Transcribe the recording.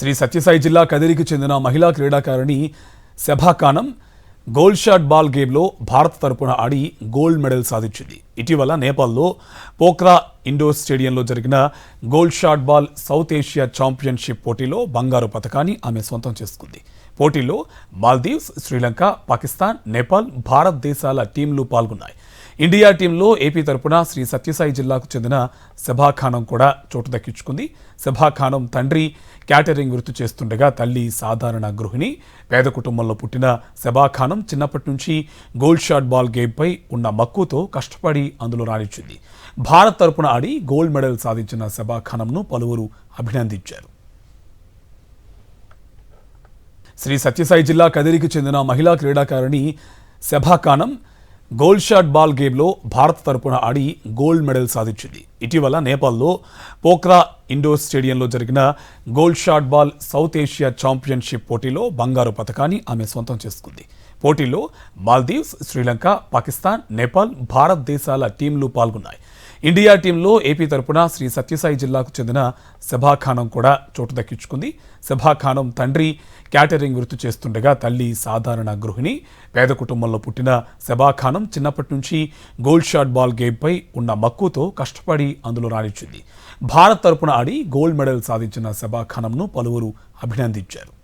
శ్రీ సత్యసాయి జిల్లా కదిరికి చెందిన మహిళా క్రీడాకారిణి శభా ఖానం గోల్డ్ షాట్ బాల్ గేమ్లో భారత్ తరపున ఆడి గోల్డ్ మెడల్ సాధించింది. ఇటీవల నేపాల్లో పోఖ్రా ఇండోర్ స్టేడియంలో జరిగిన gold shot ball south Asia championship పోటీలో బంగారు పతకాన్ని ఆమె సొంతం చేసుకుంది. పోటీలో మాల్దీవ్స్, శ్రీలంక, పాకిస్తాన్, నేపాల్, భారత్ దేశాల టీంలు పాల్గొన్నాయి. ఇండియా టీంలో ఏపీ తరపున శ్రీ సత్యసాయి జిల్లాకు చెందిన శభా ఖానం కూడా చోటు దక్కించుకుంది. శభా ఖానం తండ్రి క్యాటరింగ్ వృత్తి చేస్తుండగా తల్లి సాధారణ గృహిణి. పేద కుటుంబంలో పుట్టిన శభా ఖానం చిన్నప్పటి నుంచి గోల్డ్ షాట్ బాల్ గేమ్పై ఉన్న మక్కువతో కష్టపడి అందులో రాణించింది. భారత్ తరపున ఆడి గోల్డ్ మెడల్ సాధించిన శభా ఖానంను పలువురు అభినందించారు. శ్రీ సత్యసాయి జిల్లా కదిరికి చెందిన మహిళా క్రీడాకారిణి శభా ఖానం గోల్డ్ షాట్ బాల్ గేమ్లో భారత్ తరపున ఆడి గోల్డ్ మెడల్ సాధించింది. ఇటీవల నేపాల్లో పోఖ్రా ఇండోర్ స్టేడియంలో జరిగిన gold shot ball south Asia championship పోటీలో బంగారు పతకాన్ని ఆమె సొంతం చేసుకుంది. పోటీలో మాల్దీవ్స్, శ్రీలంక, పాకిస్తాన్, నేపాల్, భారత్ దేశాల టీంలు పాల్గొన్నాయి. ఇండియా టీంలో ఏపీ తరపున శ్రీ సత్యసాయి జిల్లాకు చెందిన శభా ఖానం కూడా చోటు దక్కించుకుంది. శభా ఖానం తండ్రి క్యాటరింగ్ వృత్తి చేస్తుండగా తల్లి సాధారణ గృహిణి. పేద కుటుంబంలో పుట్టిన శభా ఖానం చిన్నప్పటి నుంచి గోల్డ్ షాట్ బాల్ గేమ్పై ఉన్న మక్కువతో కష్టపడి అందులో రాణించింది. భారత్ తరపున ఆడి గోల్డ్ మెడల్ సాధించిన శభా ఖానంను పలువురు అభినందించారు.